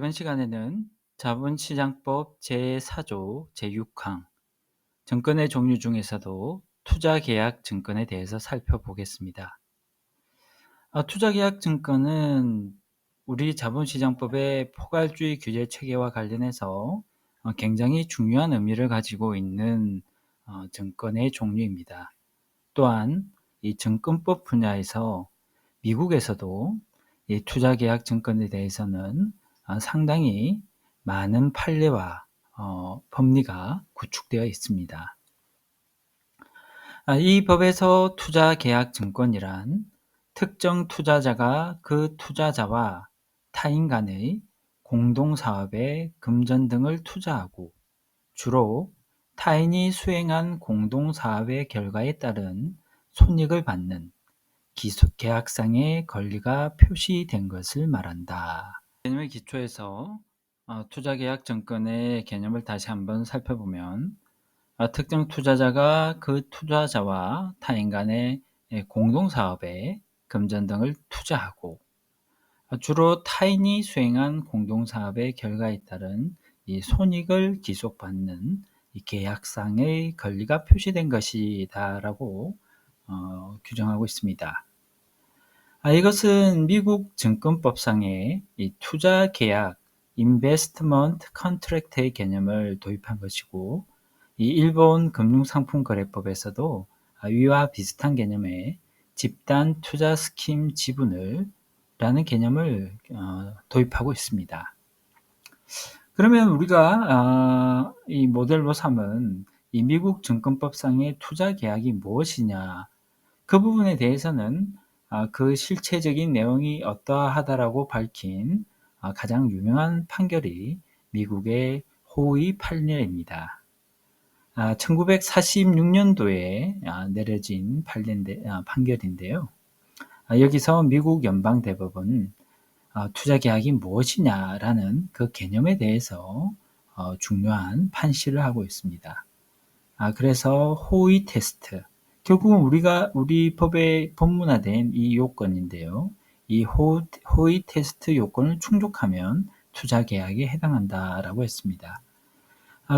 이번 시간에는 자본시장법 제4조 제6항 증권의 종류 중에서도 투자계약 증권에 대해서 살펴보겠습니다. 투자계약 증권은 우리 자본시장법의 포괄주의 규제 체계와 관련해서 굉장히 중요한 의미를 가지고 있는 증권의 종류입니다. 또한 이 증권법 분야에서 미국에서도 이 투자계약 증권에 대해서는 상당히 많은 판례와 법리가 구축되어 있습니다. 이 법에서 투자계약 증권이란 특정 투자자가 그 투자자와 타인 간의 공동사업에 금전 등을 투자하고 주로 타인이 수행한 공동사업의 결과에 따른 손익을 받는 계약상의 권리가 표시된 것을 말한다. 개념의 기초에서 투자계약 증권의 개념을 다시 한번 살펴보면 특정 투자자가 그 투자자와 타인 간의 공동사업에 금전 등을 투자하고 주로 타인이 수행한 공동사업의 결과에 따른 이 손익을 기속받는 이 계약상의 권리가 표시된 것이다라고 규정하고 있습니다. 이것은 미국 증권법상의 이 투자 계약 (investment contract의 개념을 도입한 것이고, 이 일본 금융상품거래법에서도 위와 비슷한 개념의 집단 투자 스킴 지분을 라는 개념을 도입하고 있습니다. 그러면 우리가 이 모델로 삼은 이 미국 증권법상의 투자 계약이 무엇이냐, 그 부분에 대해서는 그 실체적인 내용이 어떠하다라고 밝힌 가장 유명한 판결이 미국의 호의 판례입니다. 1946년도에 내려진 판결인데요. 여기서 미국 연방대법원은 투자계약이 무엇이냐라는 그 개념에 대해서 중요한 판시를 하고 있습니다. 그래서 호의 테스트, 결국은 우리 법에 법문화된 이 요건인데요. 이 호의 테스트 요건을 충족하면 투자계약에 해당한다라고 했습니다.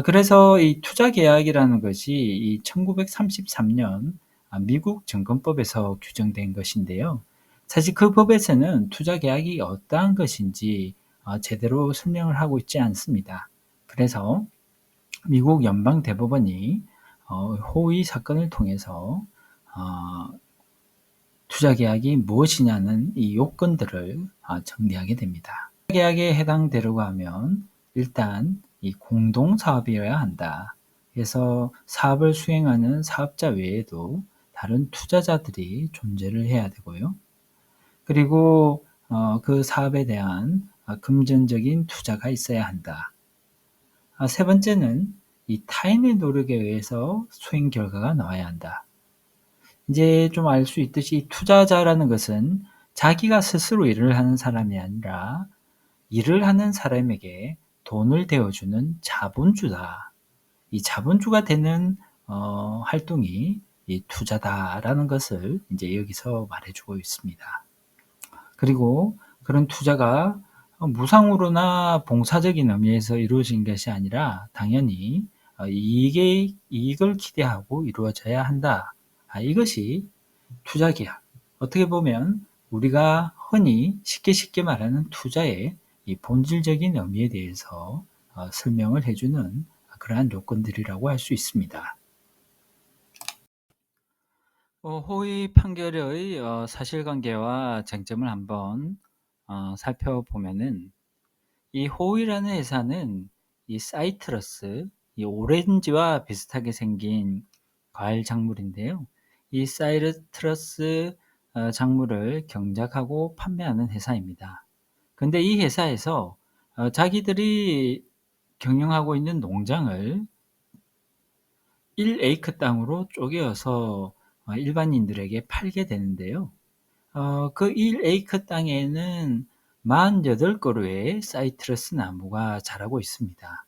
그래서 이 투자계약이라는 것이 이 1933년 미국 증권법에서 규정된 것인데요. 사실 그 법에서는 투자계약이 어떠한 것인지 제대로 설명을 하고 있지 않습니다. 그래서 미국 연방대법원이 호의 사건을 통해서 투자계약이 무엇이냐는 이 요건들을 정리하게 됩니다. 투자계약에 해당되려고 하면 일단 이 공동사업이어야 한다. 그래서 사업을 수행하는 사업자 외에도 다른 투자자들이 존재를 해야 되고요. 그리고 그 사업에 대한 금전적인 투자가 있어야 한다. 세 번째는 이 타인의 노력에 의해서 수행 결과가 나와야 한다. 이제 좀 알 수 있듯이 투자자라는 것은 자기가 스스로 일을 하는 사람이 아니라 일을 하는 사람에게 돈을 대어주는 자본주다. 이 자본주가 되는 활동이 이 투자다라는 것을 이제 여기서 말해주고 있습니다. 그리고 그런 투자가 무상으로나 봉사적인 의미에서 이루어진 것이 아니라 당연히 이익을 기대하고 이루어져야 한다. 이것이 투자계약. 어떻게 보면 우리가 흔히 쉽게 말하는 투자의 이 본질적인 의미에 대해서 설명을 해주는 그러한 요건들이라고 할 수 있습니다. 호의 판결의 사실관계와 쟁점을 한번 살펴보면은, 이 호의라는 회사는 이 사이트러스, 이 오렌지와 비슷하게 생긴 과일 작물인데요. 이 사이트러스 작물을 경작하고 판매하는 회사입니다. 근데 이 회사에서 자기들이 경영하고 있는 농장을 1에이크 땅으로 쪼개어서 일반인들에게 팔게 되는데요. 그 1에이크 땅에는 48그루의 사이트러스 나무가 자라고 있습니다.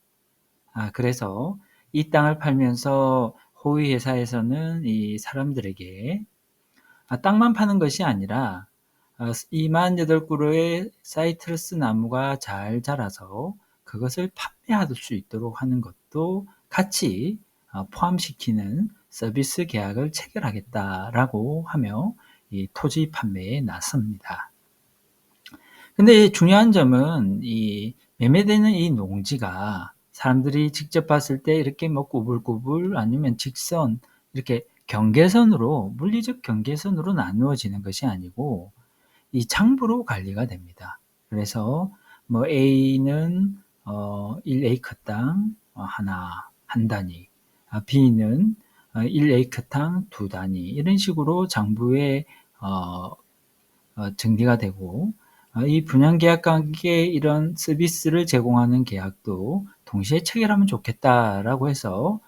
그래서 이 땅을 팔면서 호의 회사에서는 이 사람들에게 땅만 파는 것이 아니라 이 48그루의 사이트러스 나무가 잘 자라서 그것을 판매할 수 있도록 하는 것도 같이 포함시키는 서비스 계약을 체결하겠다라고 하며 이 토지 판매에 나섭니다. 근데 중요한 점은 이 매매되는 이 농지가 사람들이 직접 봤을 때 이렇게 뭐 꾸불꾸불 아니면 직선 이렇게 경계선으로 물리적 경계선으로 나누어지는 것이 아니고 이 장부로 관리가 됩니다. 그래서 뭐 A는 1에이커 땅 하나 한 단위, B는 1에이커 땅 두 단위 이런 식으로 장부에 정리가 되고 이 분양계약 관계 이런 서비스를 제공하는 계약도 동시에 체결하면 좋겠다라고 해서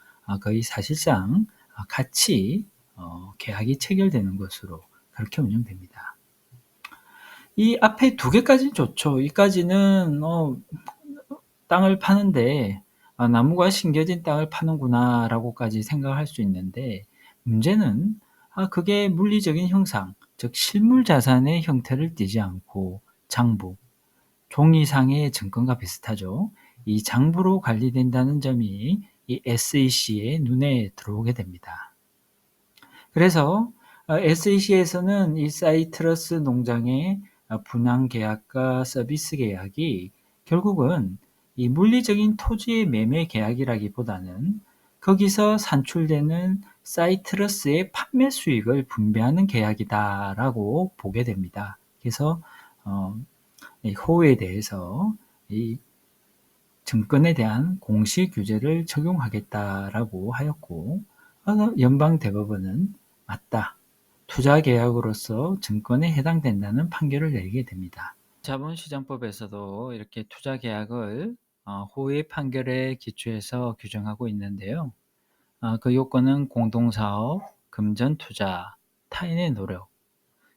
거의 사실상 같이 계약이 체결되는 것으로 그렇게 운영됩니다. 이 앞에 두 개까지는 좋죠. 이까지는 땅을 파는데 나무가 심겨진 땅을 파는구나라고까지 생각할 수 있는데 문제는 그게 물리적인 형상, 즉 실물 자산의 형태를 띠지 않고 장부, 종이상의 증권과 비슷하죠. 이 장부로 관리된다는 점이 이 SEC의 눈에 들어오게 됩니다. 그래서 SEC에서는 이 사이트러스 농장의 분양 계약과 서비스 계약이 결국은 이 물리적인 토지의 매매 계약이라기보다는 거기서 산출되는 사이트러스의 판매 수익을 분배하는 계약이다라고 보게 됩니다. 그래서 이 호에 대해서 이 증권에 대한 공시 규제를 적용하겠다라고 하였고 연방대법원은 맞다. 투자계약으로서 증권에 해당된다는 판결을 내리게 됩니다. 자본시장법에서도 이렇게 투자계약을 호의 판결에 기초해서 규정하고 있는데요. 그 요건은 공동사업, 금전투자, 타인의 노력.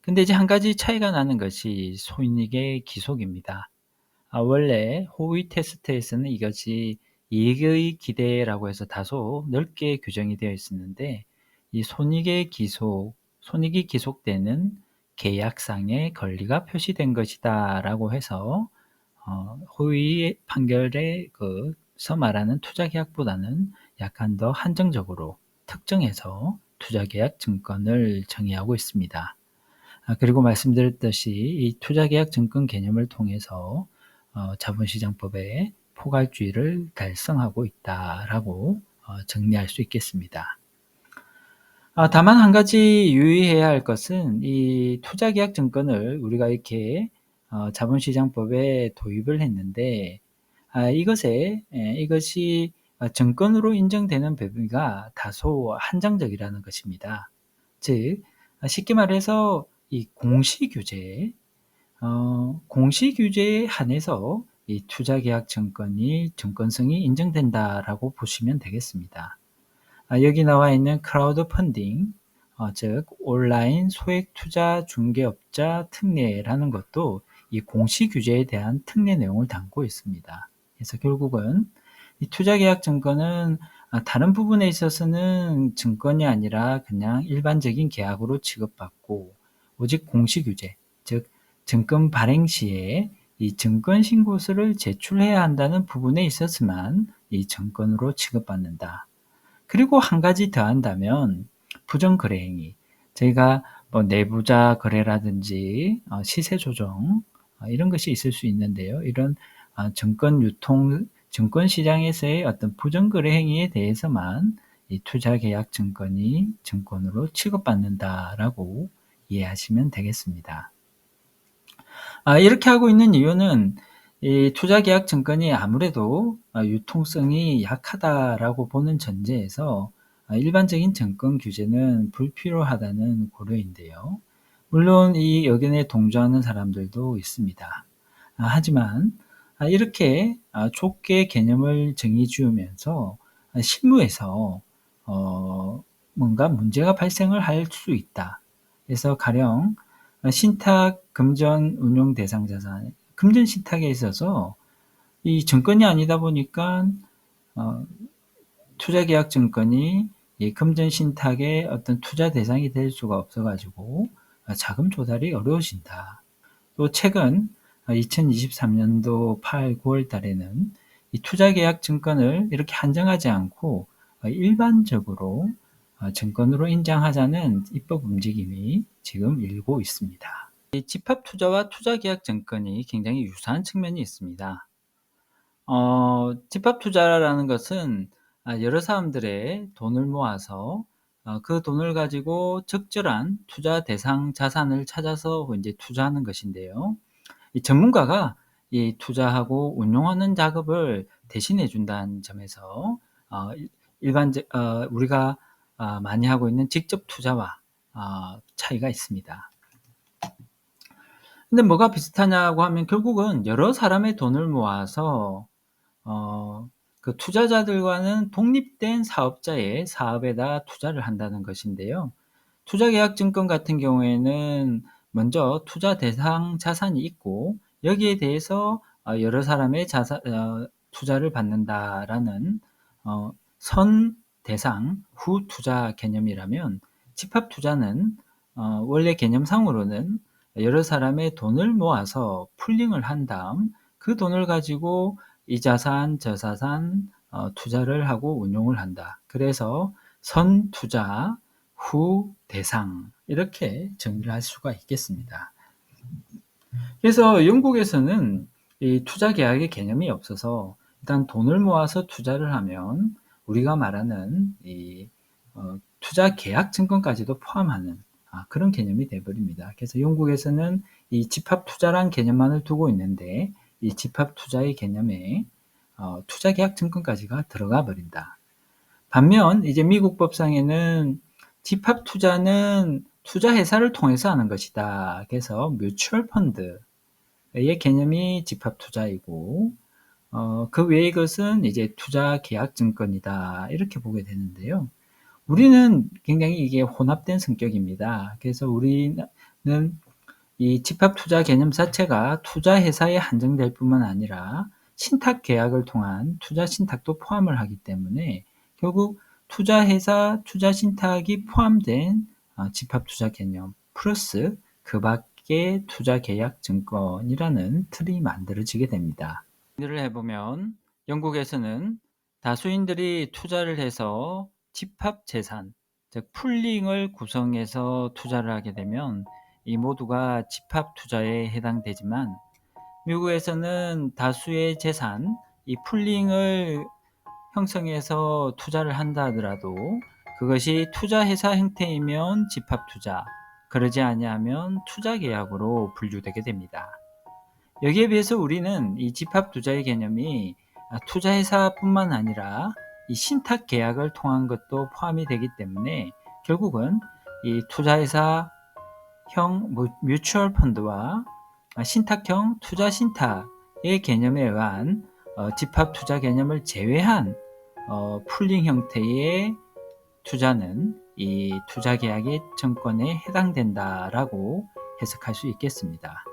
근데 이제 한 가지 차이가 나는 것이 손익의 기속입니다. 원래 호의 테스트에서는 이것이 이익의 기대라고 해서 다소 넓게 규정이 되어 있었는데 이 손익이 기속되는 계약상의 권리가 표시된 것이다 라고 해서 호의 판결에 서 말하는 투자계약보다는 약간 더 한정적으로 특정해서 투자계약 증권을 정의하고 있습니다. 그리고 말씀드렸듯이 이 투자계약 증권 개념을 통해서 자본시장법의 포괄주의를 달성하고 있다라고 정리할 수 있겠습니다. 다만 한 가지 유의해야 할 것은 이 투자계약 증권을 우리가 이렇게 자본시장법에 도입을 했는데 이것이 증권으로 인정되는 범위가 다소 한정적이라는 것입니다. 즉 쉽게 말해서 이 공시규제에 한해서 이 투자계약 증권이 증권성이 인정된다라고 보시면 되겠습니다. 여기 나와 있는 크라우드 펀딩, 즉 온라인 소액투자 중개업자 특례라는 것도 이 공시규제에 대한 특례 내용을 담고 있습니다. 그래서 결국은 이 투자계약 증권은 다른 부분에 있어서는 증권이 아니라 그냥 일반적인 계약으로 취급받고 오직 공시규제, 즉 증권 발행 시에 이 증권 신고서를 제출해야 한다는 부분에 있어서만 이 증권으로 취급받는다. 그리고 한 가지 더 한다면 부정거래 행위. 저희가 뭐 내부자 거래라든지 시세 조정 이런 것이 있을 수 있는데요. 이런 증권 시장에서의 어떤 부정거래 행위에 대해서만 이 투자계약 증권이 증권으로 취급받는다라고 이해하시면 되겠습니다. 이렇게 하고 있는 이유는 이 투자계약 증권이 아무래도 유통성이 약하다라고 보는 전제에서 일반적인 증권 규제는 불필요하다는 고려인데요. 물론 이 의견에 동조하는 사람들도 있습니다. 하지만 이렇게 좁게 개념을 정의 지으면서 실무에서 뭔가 문제가 발생을 할 수 있다. 그래서 가령 신탁 금전 운용 대상 자산, 금전 신탁에 있어서 이 증권이 아니다 보니까 투자계약 증권이 이 금전 신탁의 어떤 투자 대상이 될 수가 없어가지고 자금 조달이 어려워진다. 또 최근 2023년도 8, 9월 달에는 이 투자계약 증권을 이렇게 한정하지 않고 일반적으로 증권으로 인정하자는 입법 움직임이 지금 일고 있습니다. 이 집합투자와 투자계약 증권이 굉장히 유사한 측면이 있습니다. 집합투자라는 것은 여러 사람들의 돈을 모아서 그 돈을 가지고 적절한 투자 대상 자산을 찾아서 이제 투자하는 것인데요. 이 전문가가 이 투자하고 운용하는 작업을 대신해 준다는 점에서 우리가 많이 하고 있는 직접 투자와 차이가 있습니다. 근데 뭐가 비슷하냐고 하면 결국은 여러 사람의 돈을 모아서 그 투자자들과는 독립된 사업자의 사업에다 투자를 한다는 것인데요. 투자계약증권 같은 경우에는 먼저 투자 대상 자산이 있고 여기에 대해서 여러 사람의 투자를 받는다라는 선 대상 후 투자 개념이라면 집합투자는 원래 개념상으로는 여러 사람의 돈을 모아서 풀링을 한 다음 그 돈을 가지고 이 자산, 저 자산 투자를 하고 운용을 한다. 그래서 선 투자, 후 대상 이렇게 정리를 할 수가 있겠습니다. 그래서 영국에서는 이 투자 계약의 개념이 없어서 일단 돈을 모아서 투자를 하면 우리가 말하는 이 투자 계약 증권까지도 포함하는 그런 개념이 되어버립니다. 그래서 영국에서는 이 집합 투자란 개념만을 두고 있는데 이 집합 투자의 개념에 투자 계약 증권까지가 들어가 버린다. 반면 이제 미국 법상에는 집합 투자는 투자 회사를 통해서 하는 것이다. 그래서 뮤추얼 펀드의 개념이 집합 투자이고 그 외의 것은 이제 투자 계약 증권이다. 이렇게 보게 되는데요. 우리는 굉장히 이게 혼합된 성격입니다. 그래서 우리는 이 집합 투자 개념 자체가 투자 회사에 한정될 뿐만 아니라 신탁 계약을 통한 투자 신탁도 포함을 하기 때문에 결국 투자 회사 투자 신탁이 포함된 집합 투자 개념 플러스 그 밖에 투자 계약 증권이라는 틀이 만들어지게 됩니다. 일을 해보면 영국에서는 다수인들이 투자를 해서 집합 재산, 즉 풀링을 구성해서 투자를 하게 되면 이 모두가 집합 투자에 해당되지만 미국에서는 다수의 재산, 이 풀링을 형성해서 투자를 한다 하더라도 그것이 투자회사 형태이면 집합 투자, 그러지 아니하면 투자 계약으로 분류되게 됩니다. 여기에 비해서 우리는 이 집합 투자의 개념이 투자회사뿐만 아니라 이 신탁 계약을 통한 것도 포함이 되기 때문에 결국은 이 투자회사형 뮤추얼 펀드와 신탁형 투자 신탁의 개념에 의한 집합 투자 개념을 제외한 풀링 형태의 투자는 이 투자 계약의 증권에 해당된다라고 해석할 수 있겠습니다.